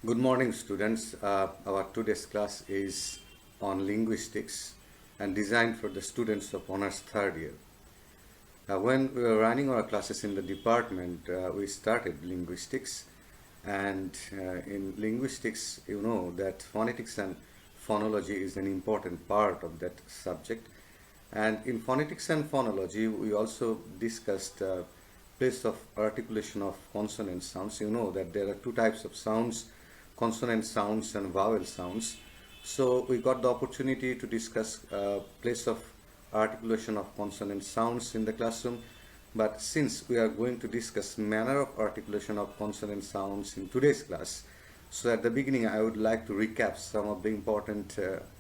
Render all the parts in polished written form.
Good morning, students. Our today's class is on linguistics and designed for the students of honors third year. When we were running our classes in the department, we started linguistics, and in linguistics, you know that phonetics and phonology is an important part of that subject. And in phonetics and phonology, we also discussed place of articulation of consonant sounds. You know that there are two types of sounds, consonant sounds and vowel sounds. So we got the opportunity to discuss place of articulation of consonant sounds in the classroom. But since we are going to discuss manner of articulation of consonant sounds in today's class, so at the beginning I would like to recap some of the important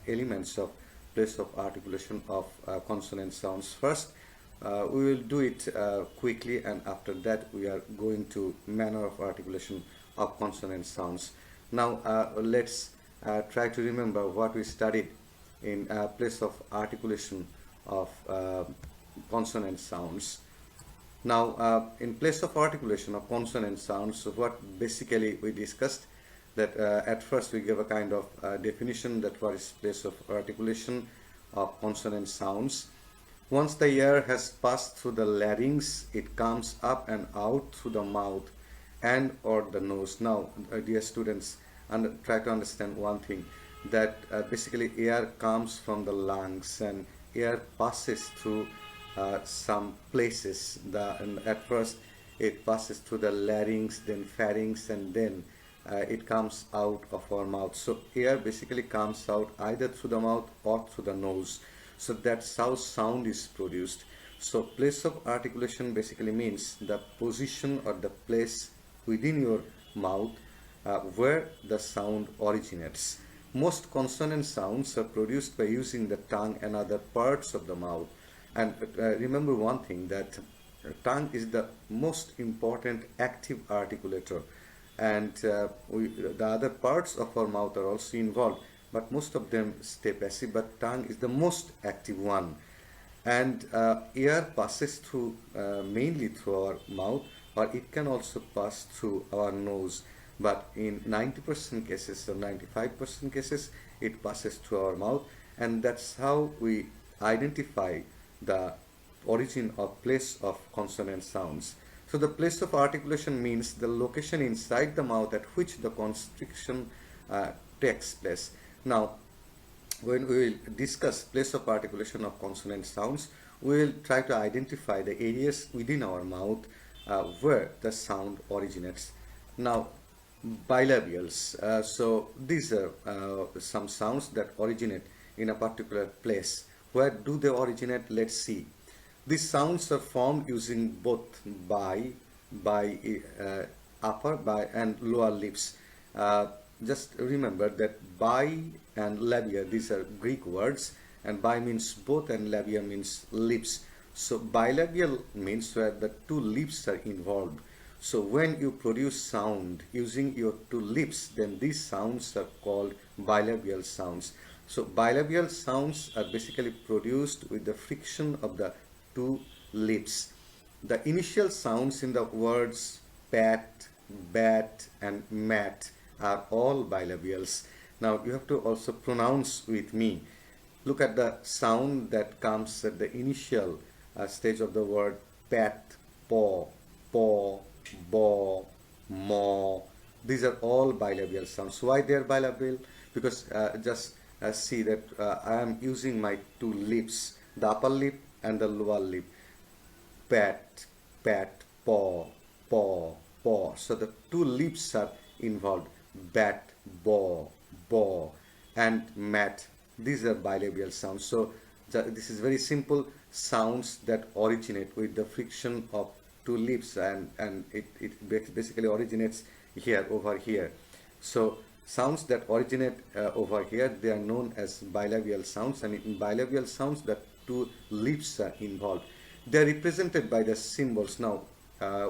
elements of place of articulation of consonant sounds. First, we will do it quickly, and after that we are going to manner of articulation of consonant sounds. Now let's try to remember what we studied in place of articulation of consonant sounds. Now, in place of articulation of consonant sounds, so what basically we discussed that at first we gave a kind of definition that what is place of articulation of consonant sounds. Once the air has passed through the larynx, it comes up and out through the mouth and or the nose. Now, dear students, try to understand one thing, that basically air comes from the lungs and air passes through some places. And at first it passes through the larynx, then pharynx, and then it comes out of our mouth. So air basically comes out either through the mouth or through the nose. So that's how sound is produced. So place of articulation basically means the position or the place within your mouth where the sound originates. Most consonant sounds are produced by using the tongue and other parts of the mouth. And remember one thing, that tongue is the most important active articulator, and the other parts of our mouth are also involved, but most of them stay passive, but tongue is the most active one. And air passes through mainly through our mouth, or it can also pass through our nose, but in 90% cases or 95% cases it passes through our mouth, and that's how we identify the origin or place of consonant sounds. So the place of articulation means the location inside the mouth at which the constriction takes place. Now, when we will discuss place of articulation of consonant sounds, we will try to identify the areas within our mouth where the sound originates. Now, bilabials. So these are some sounds that originate in a particular place. Where do they originate? Let's see. These sounds are formed using both by upper by and lower lips. Just remember that by and labia, these are Greek words, and by means both and labia means lips. So bilabial means where the two lips are involved. So when you produce sound using your two lips, then these sounds are called bilabial sounds. So bilabial sounds are basically produced with the friction of the two lips. The initial sounds in the words pat, bat, and mat are all bilabials. Now you have to also pronounce with me. Look at the sound that comes at the initial stage of the word pat, paw, paw, baw, maw. These are all bilabial sounds. Why they are bilabial? Because just see that I am using my two lips, the upper lip and the lower lip. Pat, pat, paw, paw, paw. So the two lips are involved. Bat, baw, baw, and mat. These are bilabial sounds. So this is very simple sounds that originate with the friction of two lips, and it basically originates here, over here. So sounds that originate over here, they are known as bilabial sounds, and in bilabial sounds the two lips are involved. They are represented by the symbols. Now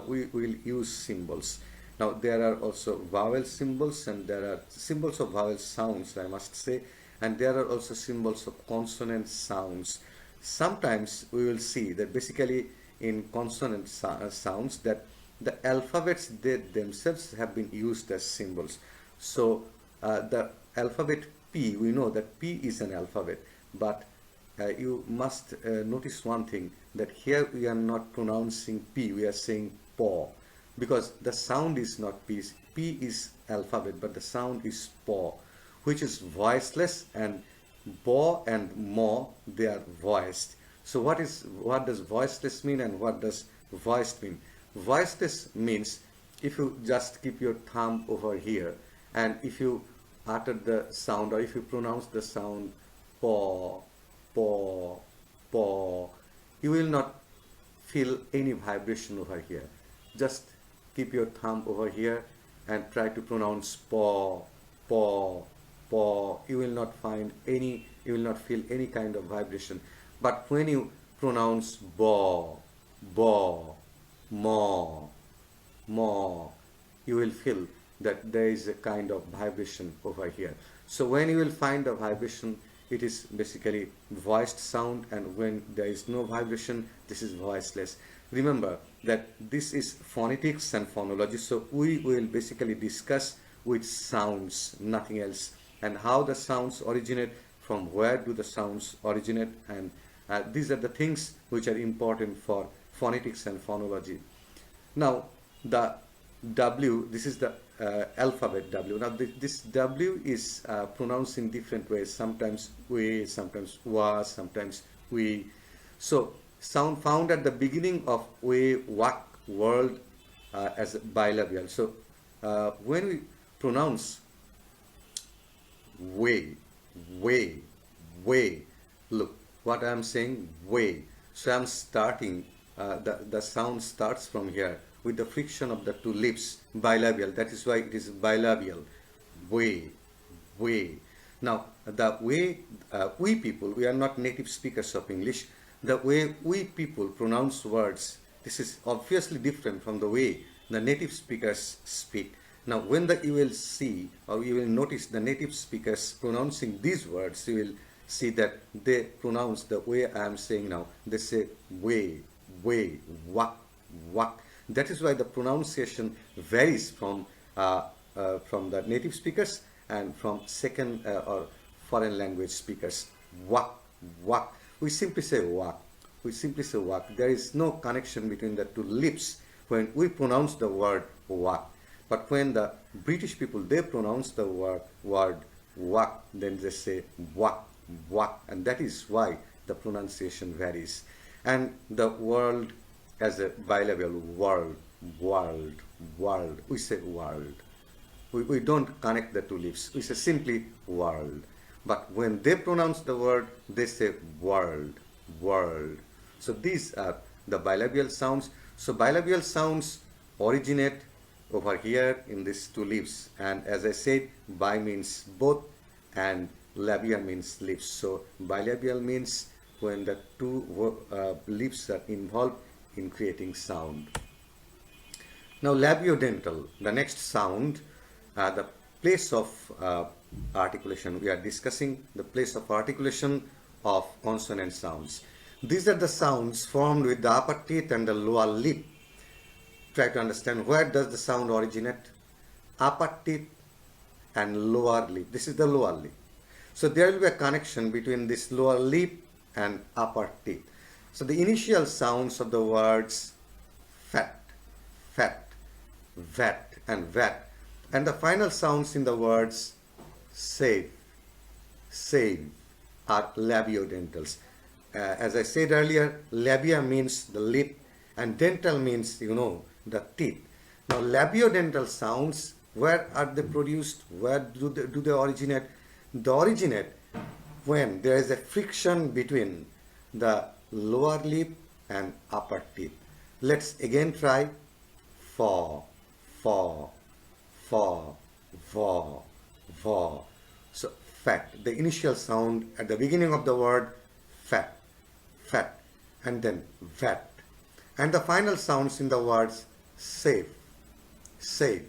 we will use symbols. Now there are also vowel symbols, and there are symbols of vowel sounds, I must say, and there are also symbols of consonant sounds. Sometimes we will see that basically in consonant sounds that the alphabets they themselves have been used as symbols. So the alphabet P, we know that P is an alphabet, but you must notice one thing, that here we are not pronouncing P, we are saying paw, because the sound is not P. P is alphabet, but the sound is paw, which is voiceless, and bo and mo, they are voiced. So what does voiceless mean and what does voiced mean? Voiceless means if you just keep your thumb over here, and if you utter the sound, or if you pronounce the sound paw, paw, paw, you will not feel any vibration over here. Just keep your thumb over here and try to pronounce paw, paw, paw. You will not feel any kind of vibration. But when you pronounce baw, baw, maw, maw, you will feel that there is a kind of vibration over here. So when you will find a vibration, it is basically voiced sound, and when there is no vibration, this is voiceless. Remember that this is phonetics and phonology, so we will basically discuss with sounds, nothing else, and how the sounds originate, from where do the sounds originate, and these are the things which are important for phonetics and phonology. Now the W, this is the alphabet W. Now this W is pronounced in different ways, sometimes we, sometimes wa, sometimes we. So sound found at the beginning of we, wak, word as bilabial. So when we pronounce way, way, way, look what I am saying, way. So I am starting, the sound starts from here with the friction of the two lips, bilabial. That is why it is bilabial. Way, way. Now the way we people, we are not native speakers of English, the way we people pronounce words, this is obviously different from the way the native speakers speak. Now when you will see, or you will notice the native speakers pronouncing these words, you will see that they pronounce the way I am saying now. They say way, way, wak, wak. That is why the pronunciation varies from the native speakers and from second or foreign language speakers. Wak, wak. We simply say wak. We simply say wak. There is no connection between the two lips when we pronounce the word wak. But when the British people, they pronounce the word wak, then they say wak, wak. And that is why the pronunciation varies. And the world as a bilabial, world, world, world. We say world. We don't connect the two lips. We say simply world. But when they pronounce the word, they say world, world. So these are the bilabial sounds. So bilabial sounds originate over here in these two lips. And as I said, bi means both and labia means lips. So bilabial means when the two lips are involved in creating sound. Now labiodental, the next sound, the place of articulation. We are discussing the place of articulation of consonant sounds. These are the sounds formed with the upper teeth and the lower lip. Try to understand, where does the sound originate? Upper teeth and lower lip. This is the lower lip. So there will be a connection between this lower lip and upper teeth. So the initial sounds of the words fat, fat, vat, and vat, and the final sounds in the words save, save, are labiodentals. As I said earlier, labia means the lip and dental means, the teeth. Now labiodental sounds, where are they produced? Where do they originate? They originate when there is a friction between the lower lip and upper teeth. Let's again try. Fa, fa, fa, va, va. So fat, the initial sound at the beginning of the word fat, fat, and then vat. And the final sounds in the words save, save,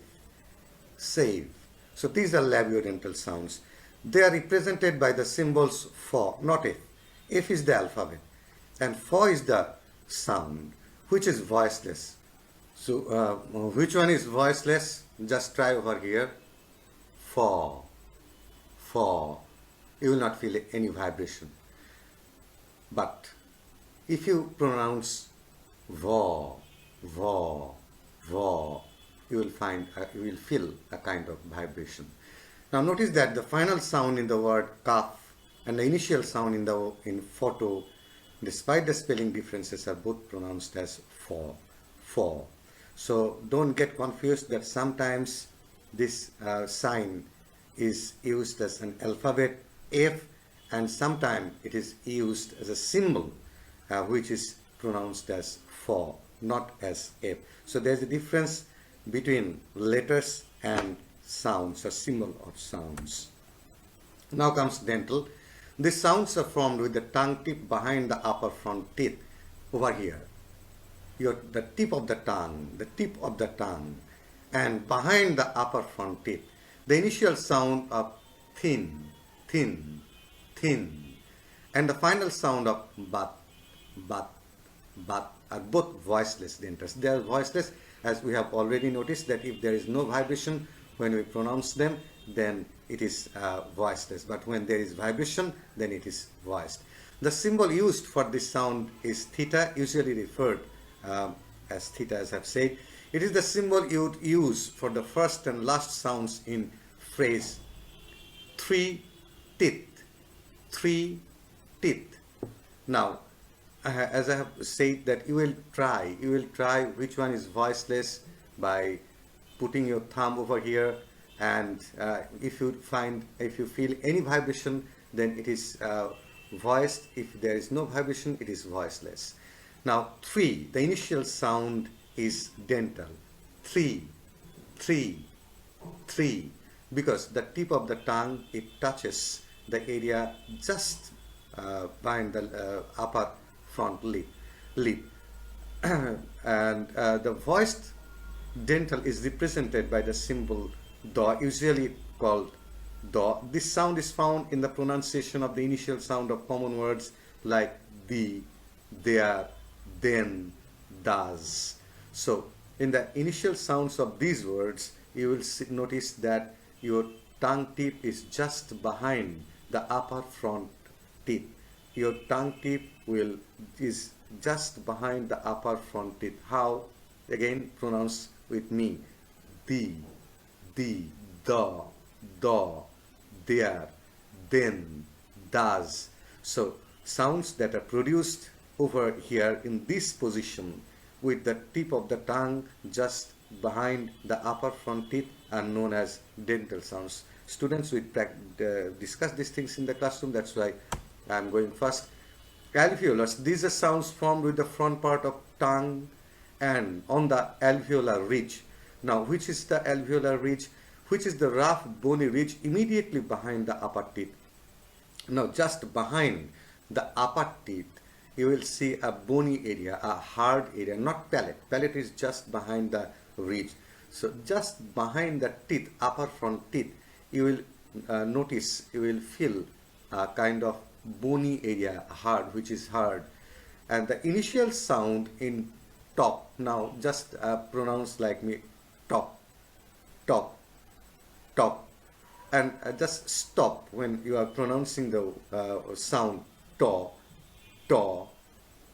save. So these are labiodental sounds. They are represented by the symbols fa, not F. F is the alphabet and fa is the sound, which is voiceless. So which one is voiceless? Just try over here. for, for, you will not feel any vibration. But if you pronounce va, va, va, you will feel a kind of vibration. Now notice that the final sound in the word calf and the initial sound in photo, despite the spelling differences, are both pronounced as for, for. So don't get confused that sometimes this sign is used as an alphabet F, and sometimes it is used as a symbol which is pronounced as for, not as F. So there's a difference between letters and sounds, a symbol of sounds. Now comes dental. These sounds are formed with the tongue tip behind the upper front teeth over here. The tip of the tongue, and behind the upper front teeth. The initial sound of thin, thin, thin, and the final sound of but, are both voiceless dentals. They are voiceless, as we have already noticed that if there is no vibration when we pronounce them, then it is voiceless. But when there is vibration, then it is voiced. The symbol used for this sound is theta, usually referred as theta, as I've said. It is the symbol you would use for the first and last sounds in phrase three teeth, three teeth. Now, as I have said that you will try which one is voiceless by putting your thumb over here, and if you feel any vibration, then it is voiced. If there is no vibration, it is voiceless. Now, three, the initial sound is dental. Three, three, three, because the tip of the tongue, it touches the area just behind the upper front lip. And the voiced dental is represented by the symbol do, usually called do. This sound is found in the pronunciation of the initial sound of common words like the, there, then, does. So in the initial sounds of these words, you will notice that your tongue tip is just behind the upper front teeth. Your tongue tip is just behind the upper front teeth. How? Again, pronounce with me. The, the, there, then, does. So sounds that are produced over here in this position with the tip of the tongue just behind the upper front teeth are known as dental sounds. Students will discuss these things in the classroom. That's why I'm going first. Alveolus, these are sounds formed with the front part of tongue and on the alveolar ridge. Now, which is the alveolar ridge? Which is the rough bony ridge immediately behind the upper teeth. Now, just behind the upper teeth, you will see a bony area, a hard area, not palate. Palate is just behind the ridge. So just behind the teeth, upper front teeth, you will notice, you will feel a kind of bony area, hard, which is hard. And the initial sound in top, now just pronounce like me, top, top, top. And just stop when you are pronouncing the sound to, to,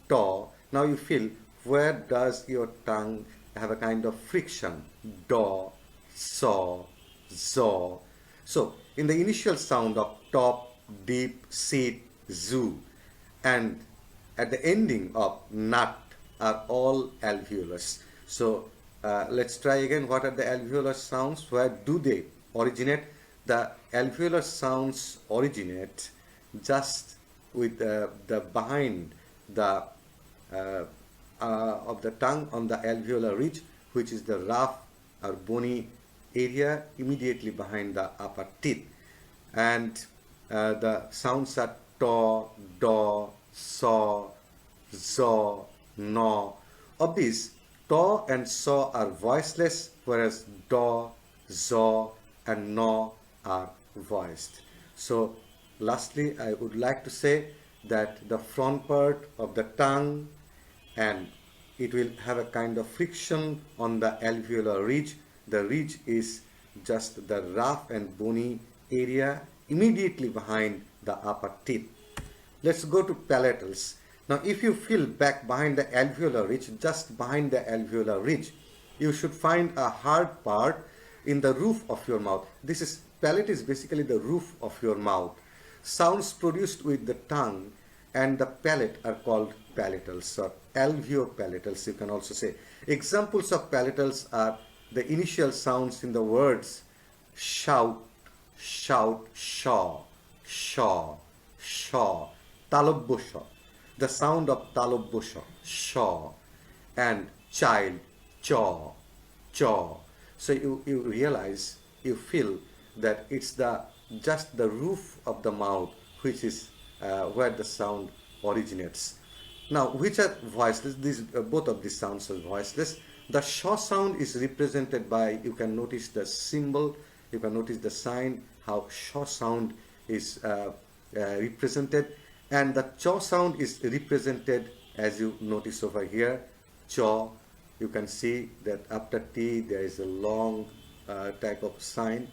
to. Now you feel where does your tongue have a kind of friction, do, so, zo. So in the initial sound of top, deep, sit, zoo, and at the ending of nut are all alveolus. So let's try again. What are the alveolus sounds? Where do they originate? The alveolus sounds originate just with the behind the of the tongue on the alveolar ridge, which is the rough or bony area immediately behind the upper teeth. And the sounds are to, do, so, zo, no. Of these, to and so are voiceless, whereas do, zo, and no are voiced. So lastly, I would like to say that the front part of the tongue, and it will have a kind of friction on the alveolar ridge. The ridge is just the rough and bony area immediately behind the upper teeth. Let's go to palatals. Now, if you feel back behind the alveolar ridge, just behind the alveolar ridge, you should find a hard part in the roof of your mouth. Palate is basically the roof of your mouth. Sounds produced with the tongue and the palate are called palatals or alveopalatals, you can also say. Examples of palatals are the initial sounds in the words shout, shout, shaw, shaw, shaw, talobbosha, the sound of talobbosha, shaw, and child, chaw, chaw. So you realize, you feel that it's just the roof of the mouth which is where the sound originates. Now, which are voiceless? Both of these sounds are voiceless. The shaw sound is represented by, you can notice the symbol, you can notice the sign, how shaw sound is represented, and the chaw sound is represented as you notice over here, chaw. You can see that after T there is a long type of sign.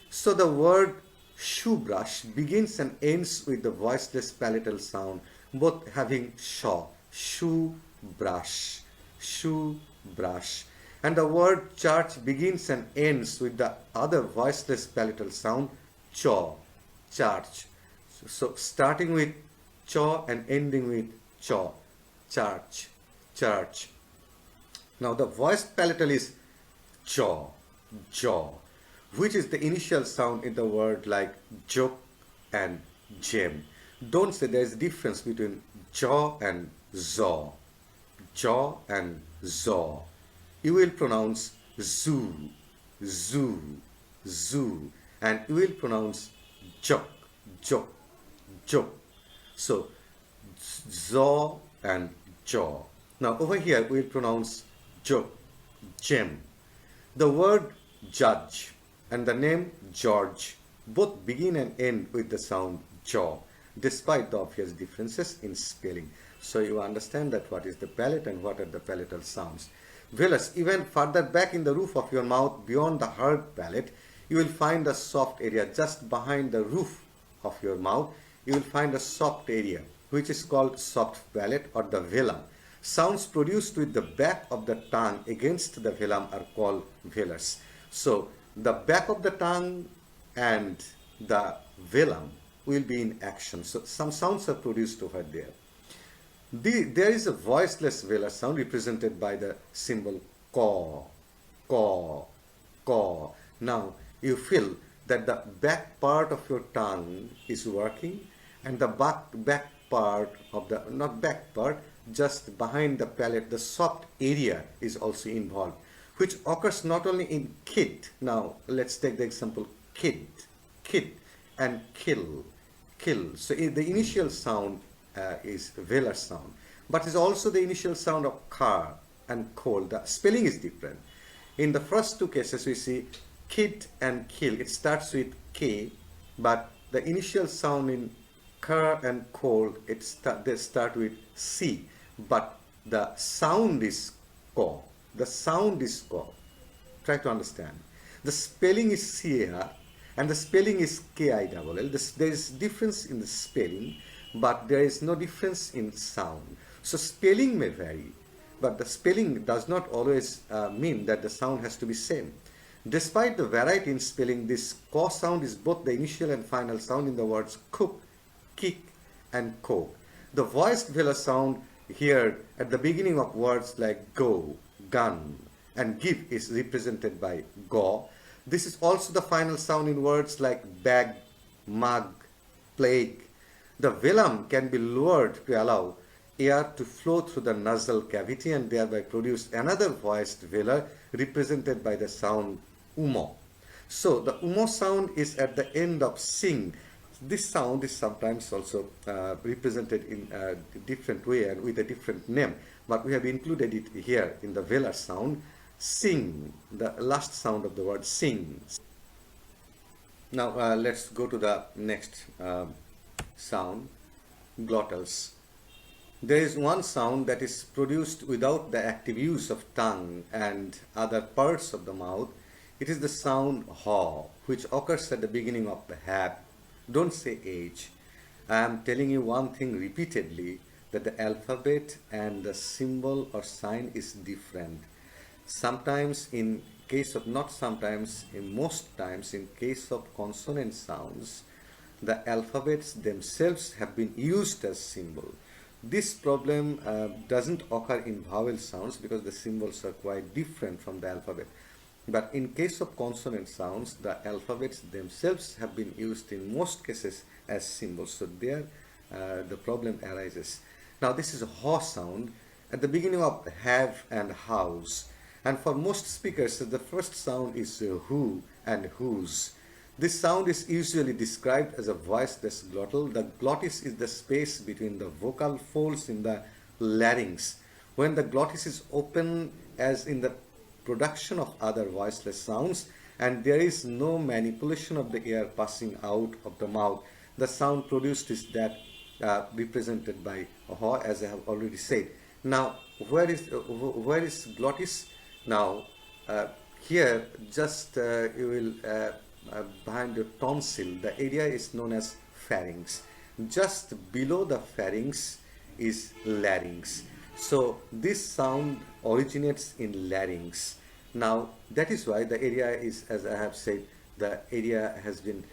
So the word shoe brush begins and ends with the voiceless palatal sound, both having shaw, shoe brush, shoe brush. And the word church begins and ends with the other voiceless palatal sound, chaw, church. So starting with chaw and ending with chaw, church, church. Now the voiced palatal is jaw, jaw, which is the initial sound in the word like joke and gem. Don't say there is a difference between jaw and zaw, jaw and zaw. You will pronounce zoo, zoo, zoo, and you will pronounce joke, joke, joke. So zaw and jaw. Now over here we will pronounce joke, gem. The word judge and the name George both begin and end with the sound jaw, despite the obvious differences in spelling. So you understand that what is the palate and what are the palatal sounds. Whereas even further back in the roof of your mouth, beyond the hard palate, you will find a soft area just behind the roof of your mouth. You will find a soft area which is called soft palate or the velum. Sounds produced with the back of the tongue against the velum are called velars. So the back of the tongue and the velum will be in action. So some sounds are produced over there. There is a voiceless velar sound represented by the symbol caw, caw, caw. Now you feel that the back part of your tongue is working and the back part of the, not back part, just behind the palate, the soft area is also involved, which occurs not only in kid. Now let's take the example kid, kid, and kill, kill. So the initial sound is velar sound, but it's also the initial sound of car and cold. The spelling is different. In the first two cases we see kid and kill. It starts with K, but the initial sound in car and cold, they start with C, but the sound is ko. The sound is ko. Try to understand. The spelling is CAR and the spelling is KILL. There is difference in the spelling, but there is no difference in sound. So spelling may vary, but the spelling does not always mean that the sound has to be same. Despite the variety in spelling, this ko sound is both the initial and final sound in the words cook, kick, and coke. The voiced velar sound here at the beginning of words like go, gun, and give is represented by go. This is also the final sound in words like bag, mug, plague. The velum can be lowered to allow air to flow through the nasal cavity and thereby produce another voiced velar represented by the sound umo. So the umo sound is at the end of sing. This sound is sometimes also represented in a different way and with a different name, but we have included it here in the velar sound. Sing, the last sound of the word sing. Now let's go to the next sound, glottals. There is one sound that is produced without the active use of tongue and other parts of the mouth. It is the sound haw, which occurs at the beginning of the have. Don't say age. I am telling you one thing repeatedly, that the alphabet and the symbol or sign is different. Sometimes in case of, not sometimes, in most times in case of consonant sounds, the alphabets themselves have been used as symbol. This problem doesn't occur in vowel sounds because the symbols are quite different from the alphabet. But in case of consonant sounds, the alphabets themselves have been used in most cases as symbols. So there the problem arises. Now this is a haw sound at the beginning of have and house. And for most speakers, the first sound is who and whose. This sound is usually described as a voiceless glottal. The glottis is the space between the vocal folds in the larynx. When the glottis is open, as in the production of other voiceless sounds, and there is no manipulation of the air passing out of the mouth, the sound produced is that represented by a haw, as I have already said. Now, where is glottis? Now, here just you will behind the tonsil, the area is known as pharynx. Just below the pharynx is larynx. So this sound originates in larynx. Now that is why the area is, as I have said, the area has been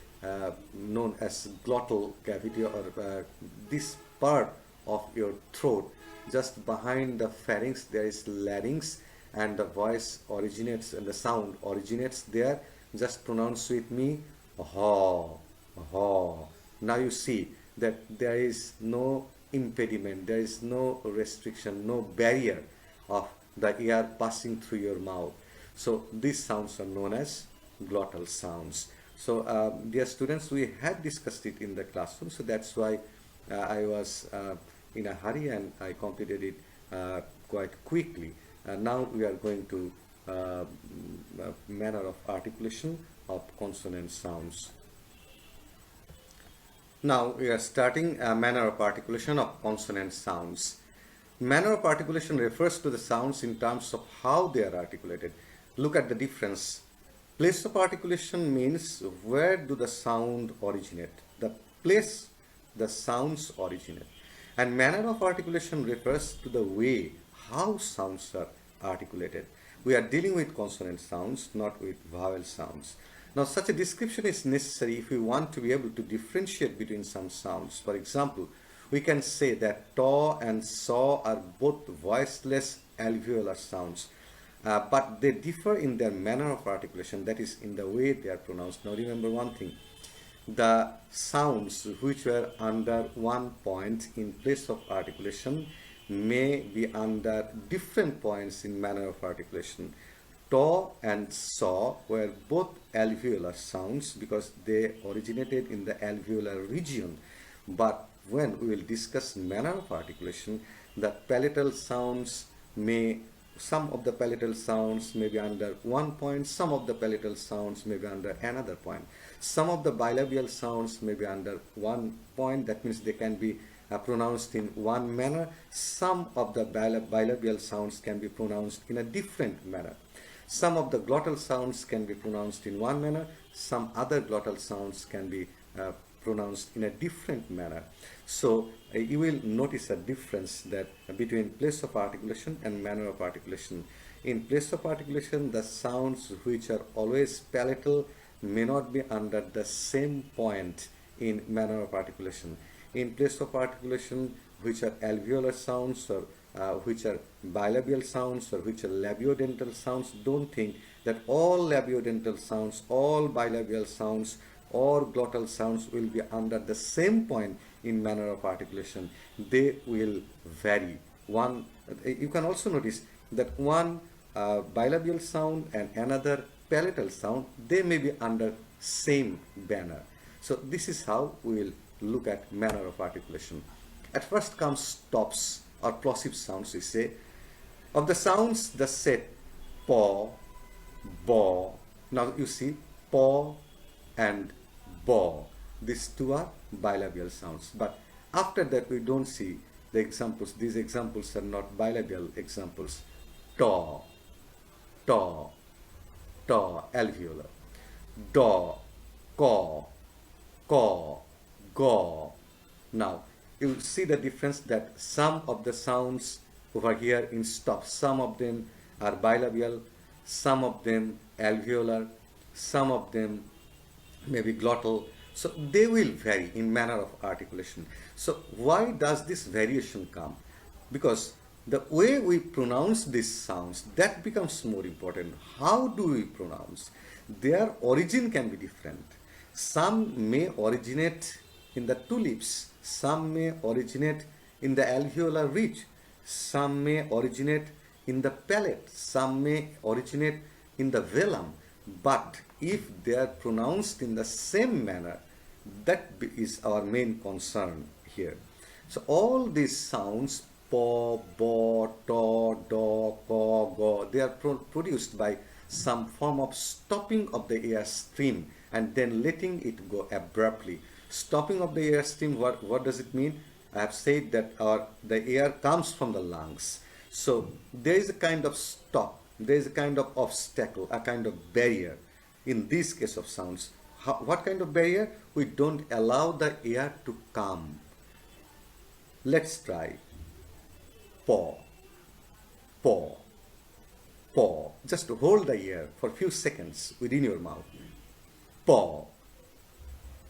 known as glottal cavity, or this part of your throat. Just behind the pharynx there is larynx, and the voice originates and the sound originates there. Just pronounce with me, haw, haw. Now you see that there is no impediment, there is no restriction, no barrier of the air passing through your mouth. So these sounds are known as glottal sounds. So dear students, we had discussed it in the classroom, so that's why I was in a hurry and I completed it quite quickly. Now we are going to manner of articulation of consonant sounds. Now we are starting a manner of articulation of consonant sounds. Manner of articulation refers to the sounds in terms of how they are articulated. Look at the difference. Place of articulation means where do the sound originate, the place the sounds originate. And manner of articulation refers to the way how sounds are articulated. We are dealing with consonant sounds, not with vowel sounds. Now, such a description is necessary if we want to be able to differentiate between some sounds. For example, we can say that taw and saw are both voiceless alveolar sounds, but they differ in their manner of articulation, that is, in the way they are pronounced. Now, remember one thing. The sounds which were under one point in place of articulation may be under different points in manner of articulation. Taw and saw were both alveolar sounds because they originated in the alveolar region. But when we will discuss manner of articulation, the palatal sounds may, some of the palatal sounds may be under one point, some of the palatal sounds may be under another point. Some of the bilabial sounds may be under one point, that means they can be pronounced in one manner. Some of the bilabial sounds can be pronounced in a different manner. Some of the glottal sounds can be pronounced in one manner, some other glottal sounds can be pronounced in a different manner. So you will notice a difference that between place of articulation and manner of articulation. In place of articulation, the sounds which are always palatal may not be under the same point in manner of articulation. In place of articulation, which are alveolar sounds or which are bilabial sounds or which are labiodental sounds, don't think that all labiodental sounds, all bilabial sounds or glottal sounds will be under the same point in manner of articulation. They will vary. One, you can also notice that one bilabial sound and another palatal sound, they may be under same banner. So this is how we will look at manner of articulation. At first comes stops or plosive sounds, we say. Of the sounds, the set paw, baw. Now you see paw and baw. These two are bilabial sounds. But after that we don't see the examples. These examples are not bilabial examples. Taw, taw, ta, alveolar. Da, ka, ka, ga. Now, you see the difference that some of the sounds over here in stop, some of them are bilabial, some of them alveolar, some of them maybe glottal. So they will vary in manner of articulation. So why does this variation come? Because the way we pronounce these sounds, that becomes more important. How do we pronounce? Their origin can be different. Some may originate in the two lips, some may originate in the alveolar ridge, some may originate in the palate, some may originate in the velum. But if they are pronounced in the same manner, that is our main concern here. So all these sounds, po, bo, to, do, ko, go, they are produced by some form of stopping of the air stream and then letting it go abruptly. Stopping of the air stream, what does it mean? I have said that the air comes from the lungs. So there is a kind of stop, there is a kind of obstacle, a kind of barrier in this case of sounds. What kind of barrier? We don't allow the air to come. Let's try. Paw, paw, paw. Just hold the air for a few seconds within your mouth. Paw,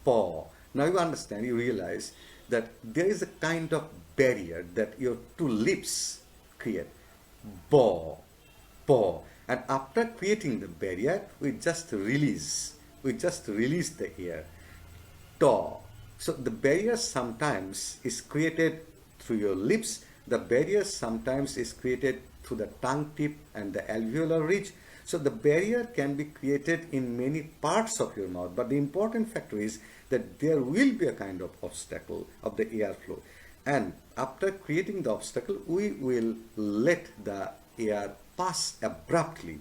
paw. Now you understand, you realize that there is a kind of barrier that your two lips create. Paw, paw. And after creating the barrier, we just release the air. Taw. So the barrier sometimes is created through your lips. The barrier sometimes is created through the tongue tip and the alveolar ridge. So the barrier can be created in many parts of your mouth. But the important factor is that there will be a kind of obstacle of the airflow. And after creating the obstacle, we will let the air pass abruptly.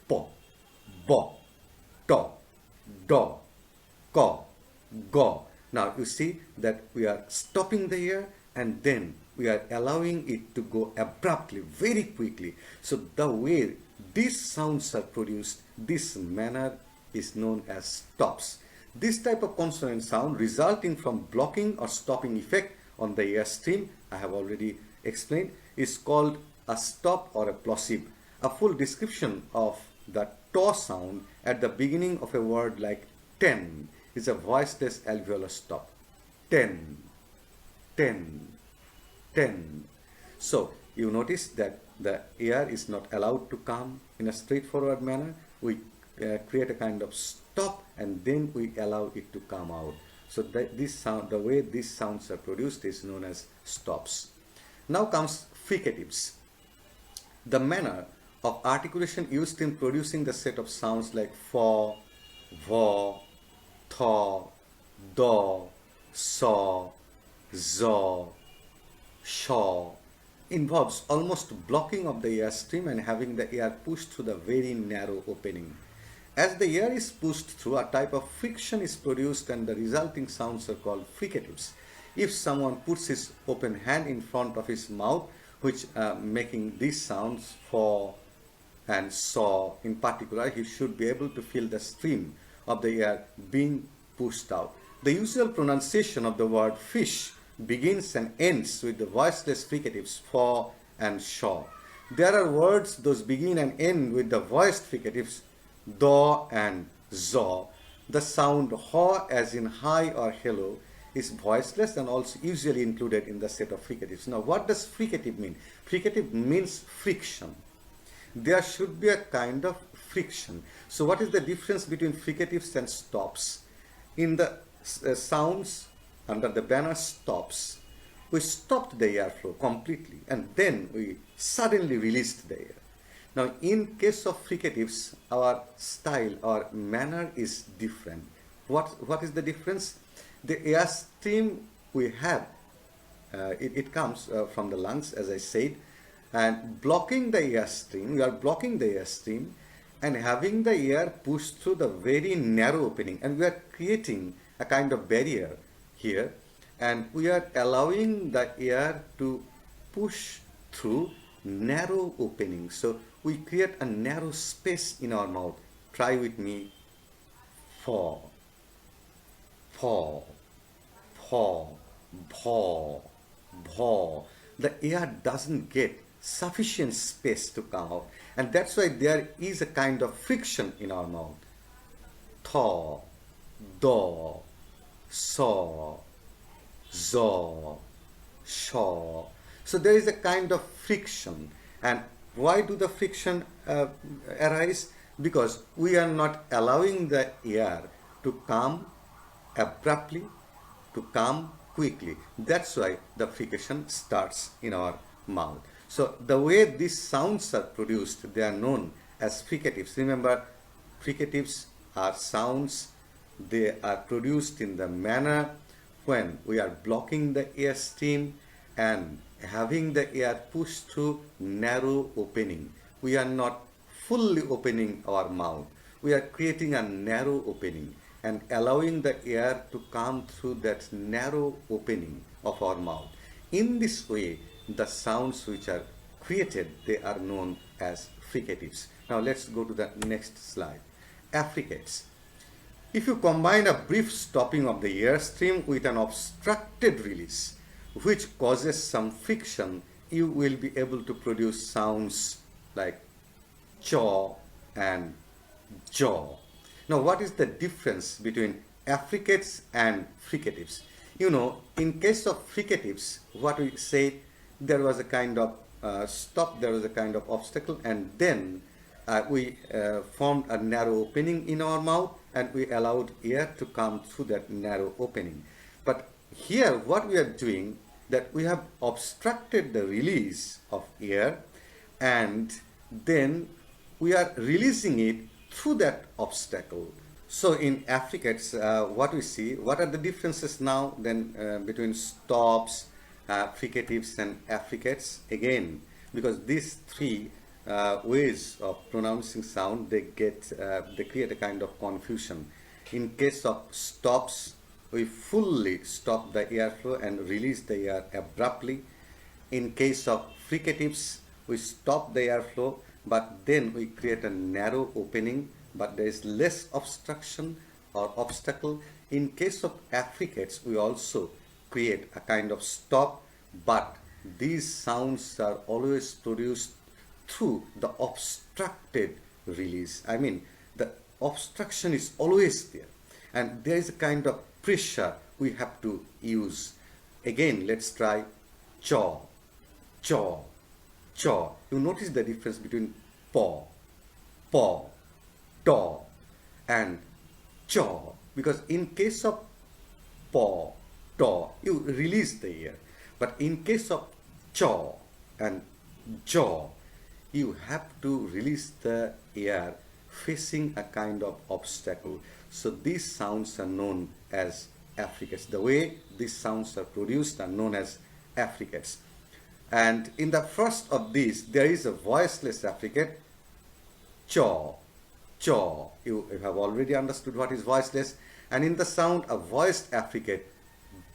Po, bo, to, do, ko, go. Now you see that we are stopping the air and then we are allowing it to go abruptly, very quickly. So the way these sounds are produced, this manner is known as stops. This type of consonant sound resulting from blocking or stopping effect on the air stream, I have already explained, is called a stop or a plosive. A full description of the to sound at the beginning of a word like 10 is a voiceless alveolar stop. 10, 10, 10. So you notice that the air is not allowed to come in a straightforward manner. We create a kind of stop and then we allow it to come out. So this sound, the way these sounds are produced is known as stops. Now comes fricatives. The manner of articulation used in producing the set of sounds like fa, va, tha, do, sa, za, sha involves almost blocking of the air stream and having the air pushed through the very narrow opening. As the air is pushed through, a type of friction is produced and the resulting sounds are called fricatives. If someone puts his open hand in front of his mouth, which making these sounds for and saw in particular, he should be able to feel the stream of the air being pushed out. The usual pronunciation of the word fish begins and ends with the voiceless fricatives for and shaw. There are words those begin and end with the voiced fricatives do and zo. The sound ho as in hi or hello is voiceless and also usually included in the set of fricatives. Now what does fricative mean? Fricative means friction. There should be a kind of friction. So what is the difference between fricatives and stops? In the sounds under the banner stops, we stopped the airflow completely and then we suddenly released the air. Now in case of fricatives, our style, our manner is different. What is the difference? The air stream we have, it comes from the lungs, as I said, and blocking the air stream, we are blocking the air stream and having the air pushed through the very narrow opening, and we are creating a kind of barrier here, and we are allowing the air to push through narrow openings. So we create a narrow space in our mouth try with me. Paw, paw, paw, paw, paw. The air doesn't get sufficient space to come out, and that's why there is a kind of friction in our mouth. Thaw, daw, saw, zaw, shaw. So there is a kind of friction. And why do the friction arise? Because we are not allowing the air to come abruptly, to come quickly. That's why the friction starts in our mouth. So the way these sounds are produced, they are known as fricatives. Remember, fricatives are sounds. They are produced in the manner when we are blocking the air stream and having the air pushed through narrow opening. We are not fully opening our mouth. We are creating a narrow opening and allowing the air to come through that narrow opening of our mouth. In this way, the sounds which are created, they are known as fricatives. Now let's go to the next slide. Affricates. If you combine a brief stopping of the airstream with an obstructed release, which causes some friction, you will be able to produce sounds like chaw and jaw. Now, what is the difference between affricates and fricatives? You know, in case of fricatives, what we say, there was a kind of stop, there was a kind of obstacle, and then we formed a narrow opening in our mouth, and we allowed air to come through that narrow opening. But here, what we are doing, that we have obstructed the release of air, and then we are releasing it through that obstacle. So in affricates, what we see, what are the differences now then between stops, fricatives and affricates? Again, because these three ways of pronouncing sound, they create a kind of confusion. In case of stops, we fully stop the airflow and release the air abruptly. In case of fricatives, we stop the airflow, but then we create a narrow opening, but there is less obstruction or obstacle. In case of affricates, we also create a kind of stop, but these sounds are always produced through the obstructed release. I mean, the obstruction is always there, and there is a kind of pressure we have to use. Again, let's try chaw, chaw, chaw. You notice the difference between paw, paw, taw, and chaw, because in case of paw, taw, you release the air, but in case of chaw and jaw, you have to release the air facing a kind of obstacle. So these sounds are known as affricates. The way these sounds are produced are known as affricates. And in the first of these, there is a voiceless affricate, chaw, chaw. You have already understood what is voiceless. And in the sound, a voiced affricate,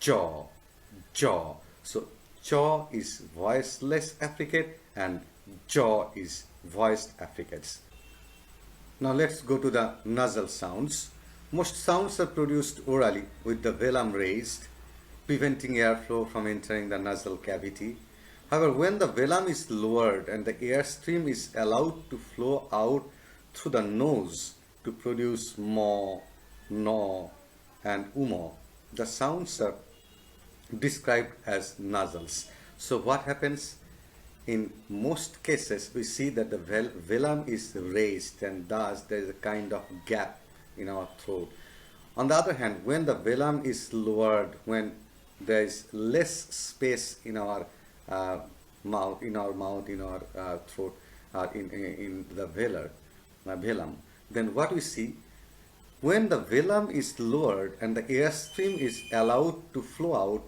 jaw, jaw. So chaw is voiceless affricate and jaw is voiced affricates. Now let's go to the nasal sounds. Most sounds are produced orally with the velum raised, preventing airflow from entering the nasal cavity. However, when the velum is lowered and the airstream is allowed to flow out through the nose to produce mo, no, and umo, the sounds are described as nasals. So what happens? In most cases, we see that the velum is raised, and thus there is a kind of gap in our throat. On the other hand, when the velum is lowered, when there is less space in our mouth, in our throat, in the velum, then what we see, when the velum is lowered and the airstream is allowed to flow out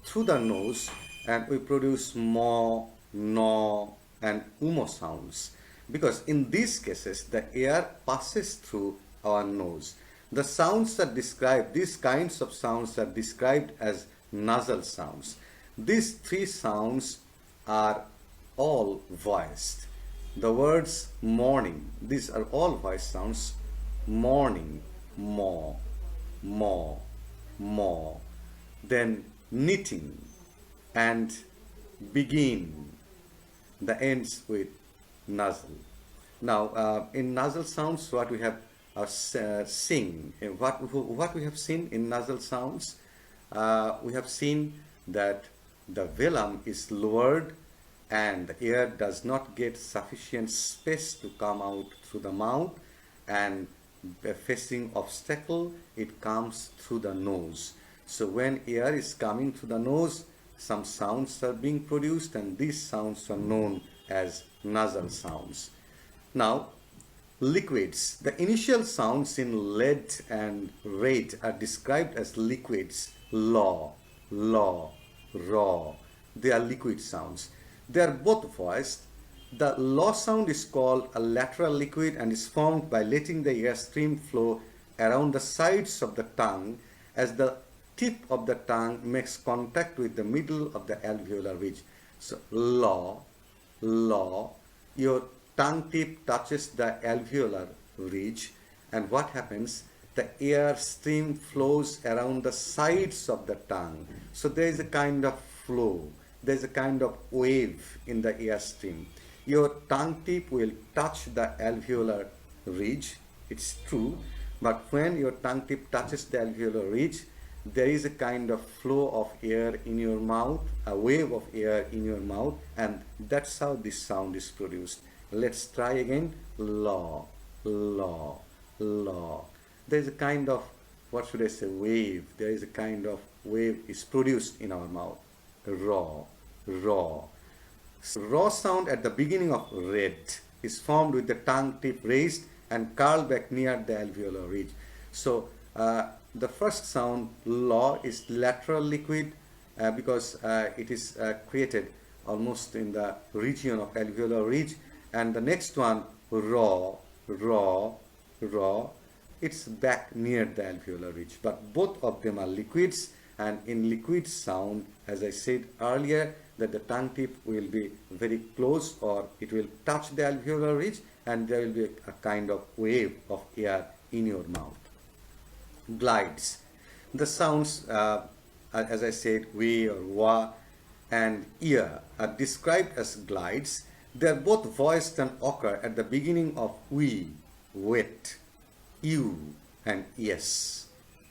through the nose, and we produce mo, no, and umo sounds, because in these cases the air passes through our nose. The sounds are described, these kinds of sounds are described as nasal sounds. These three sounds are all voiced. The words morning, these are all voiced sounds. morning, more, more, more. Then knitting and begin, the ends with nasal. Now, in nasal sounds, what we have sing. What we have seen in nasal sounds, we have seen that the velum is lowered and the air does not get sufficient space to come out through the mouth, and facing obstacle, it comes through the nose. So when air is coming through the nose, some sounds are being produced, and these sounds are known as nasal sounds. Now, liquids. The initial sounds in lead and red are described as liquids. Law, law, raw. They are liquid sounds. They are both voiced. The law sound is called a lateral liquid and is formed by letting the air stream flow around the sides of the tongue as the tip of the tongue makes contact with the middle of the alveolar ridge. So, law, law, your tongue tip touches the alveolar ridge, and what happens? The air stream flows around the sides of the tongue. So there is a kind of flow, there is a kind of wave in the air stream. Your tongue tip will touch the alveolar ridge, it's true, but when your tongue tip touches the alveolar ridge, there is a kind of flow of air in your mouth, a wave of air in your mouth, and that's how this sound is produced. Let's try again. Law, law, law. There is a kind of, what should I say, wave. There is a kind of wave is produced in our mouth. Raw, raw. So, raw sound at the beginning of red is formed with the tongue tip raised and curled back near the alveolar ridge. So, the first sound, law, is lateral liquid because it is created almost in the region of alveolar ridge. And the next one, raw, raw, raw, it's back near the alveolar ridge. But both of them are liquids, and in liquid sound, as I said earlier, that the tongue tip will be very close or it will touch the alveolar ridge, and there will be a kind of wave of air in your mouth. Glides. The sounds, as I said, we or wa and ear are described as glides. They are both voiced and occur at the beginning of we, wet, you, and yes,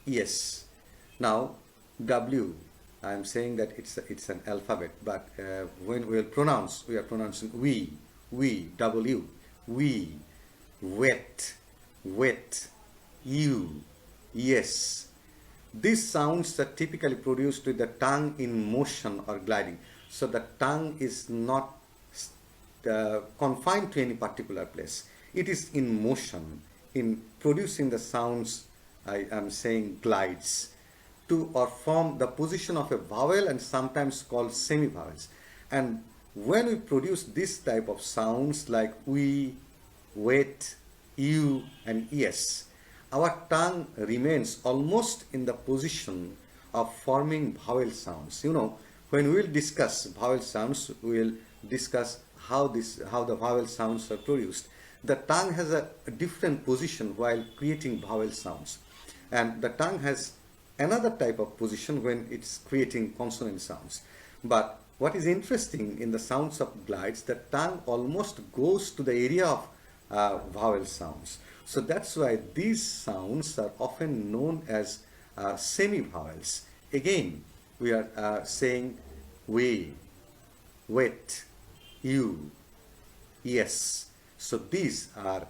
yes. Now, W, I am saying that it's an alphabet, but when we are pronouncing we, W, we, wet, wet, you, yes. These sounds are typically produced with the tongue in motion or gliding. So the tongue is not confined to any particular place. It is in motion, in producing the sounds. I am saying glides to or form the position of a vowel and sometimes called semi-vowels. And when we produce this type of sounds like we, wet, you, and yes, our tongue remains almost in the position of forming vowel sounds. You know, when we will discuss vowel sounds, we will discuss how the vowel sounds are produced. The tongue has a different position while creating vowel sounds, and the tongue has another type of position when it's creating consonant sounds. But what is interesting in the sounds of glides, the tongue almost goes to the area of vowel sounds. So that's why these sounds are often known as semi-vowels. Again, we are saying we, wet, you, yes. So these are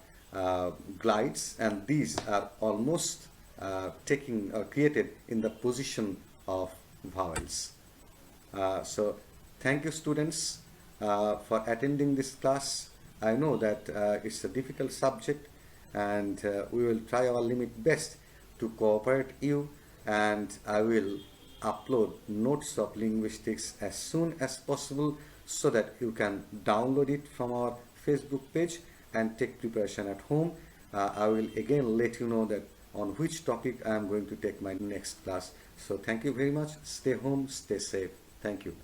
glides, and these are almost created in the position of vowels. So thank you, students, for attending this class. I know that it's a difficult subject, and we will try our limit best to cooperate you, and I will upload notes of linguistics as soon as possible so that you can download it from our Facebook page and take preparation at home. I will again let you know that on which topic I am going to take my next class. So thank you very much. Stay home, stay safe. Thank you.